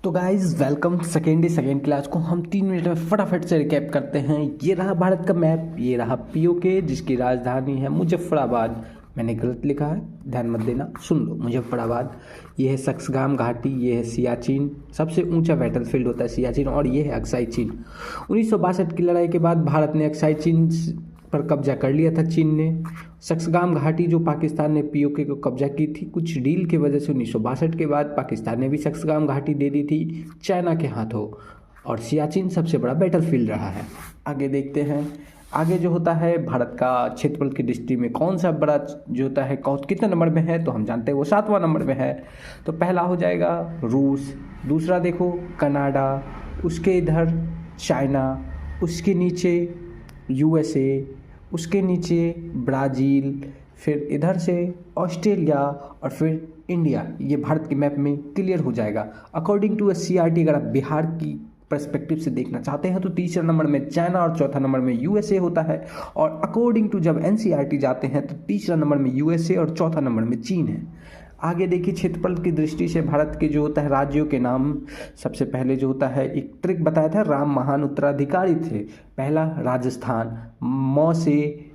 तो guys welcome second class को हम 3 मिनट में फटाफट से रिकैप करते हैं। ये रहा भारत का मैप, ये रहा पीओके जिसकी राजधानी है मुजफ्फराबाद। मैंने गलत लिखा है, ध्यान मत देना, सुन लो। मुजफ्फराबाद, ये है सक्सगाम घाटी, ये है सियाचिन, सबसे ऊंचा बैटलफील्ड होता है सियाचिन, और ये है अक्साई चीन। 1962 की लड़ाई के बाद भारत ने अक्साई चीन पर कब्जा कर लिया था चीन ने। सक्सगाम घाटी जो पाकिस्तान ने पीओके को कब्जा की थी, कुछ डील की वजह से 1962 के बाद पाकिस्तान ने भी सक्सगाम घाटी दे दी थी चाइना के हाथों, और सियाचिन सबसे बड़ा बैटलफील्ड रहा है। आगे देखते हैं, आगे जो होता है भारत का क्षेत्रफल की दृष्टि में कौन सा बड़ा जो होता है कितने नंबर में है, तो हम जानते हैं वो 7वां नंबर में है। तो पहला हो जाएगा रूस, दूसरा देखो कनाडा, उसके इधर चाइना, उसके नीचे यूएसए, उसके नीचे ब्राज़ील, फिर इधर से ऑस्ट्रेलिया और फिर इंडिया। ये भारत के मैप में क्लियर हो जाएगा। अकॉर्डिंग टू सीआरटी, अगर आप बिहार की पर्सपेक्टिव से देखना चाहते हैं तो तीसरे नंबर में चाइना और चौथा नंबर में यूएसए होता है। और अकॉर्डिंग टू जब एनसीईआरटी जाते हैं तो तीसरा नंबर में यूएसए और चौथा नंबर में चीन है। आगे देखिए, क्षेत्रफल की दृष्टि से भारत के जो होता है राज्यों के नाम, सबसे पहले जो होता है एक ट्रिक बताया था, राम महान उत्तराधिकारी थे। पहला राजस्थान, म से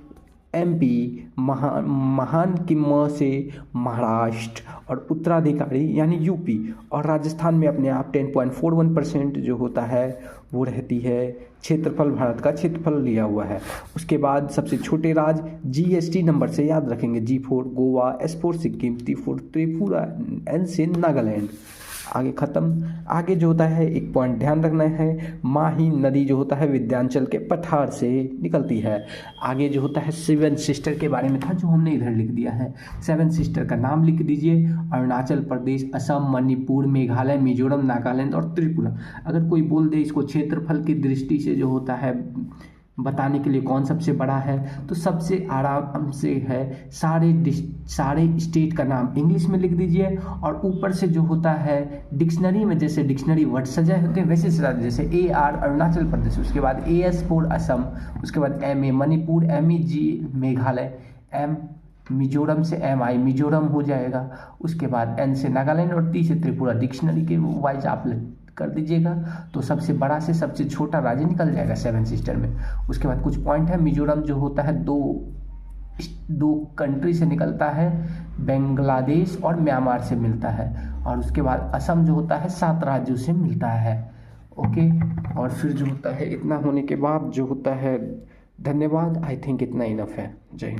एमपी, महान की म से महाराष्ट्र, और उत्तराधिकारी यानी यूपी। और राजस्थान में अपने आप 10.41% जो होता है वो रहती है क्षेत्रफल, भारत का क्षेत्रफल लिया हुआ है। उसके बाद सबसे छोटे राज्य जीएसटी नंबर से याद रखेंगे, G4 Goa, S4 Sikkim, T4 Tripura, N से नागालैंड। आगे ख़त्म। आगे जो होता है एक पॉइंट ध्यान रखना है, माही नदी जो होता है विंध्याचल के पठार से निकलती है। आगे जो होता है 7 सिस्टर के बारे में था जो हमने इधर लिख दिया है। 7 सिस्टर का नाम लिख दीजिए, अरुणाचल प्रदेश, असम, मणिपुर, मेघालय, मिजोरम, नागालैंड और त्रिपुरा। अगर कोई बोल दे इसको क्षेत्रफल की दृष्टि से जो होता है बताने के लिए कौन सबसे बड़ा है, तो सबसे आराम से है सारे स्टेट का नाम इंग्लिश में लिख दीजिए, और ऊपर से जो होता है डिक्शनरी में, जैसे डिक्शनरी वर्ड सजाए होते हैं वैसे सजा, जैसे AR अरुणाचल प्रदेश, उसके बाद AS फॉर असम, उसके बाद MA Manipur, MEG Meghalaya, M Mizoram से MI मिजोरम हो जाएगा, उसके बाद N से नागालैंड और T से त्रिपुरा। डिक्शनरी के वाइज आप कर दीजिएगा तो सबसे बड़ा से सबसे छोटा राज्य निकल जाएगा 7 सिस्टर में। उसके बाद कुछ पॉइंट है, मिजोरम जो होता है दो कंट्री से निकलता है, बांग्लादेश और म्यांमार से मिलता है। और उसके बाद असम जो होता है 7 राज्यों से मिलता है। ओके, और फिर जो होता है इतना होने के बाद जो होता है, धन्यवाद, आई थिंक इतना इनफ है। जय हिंद।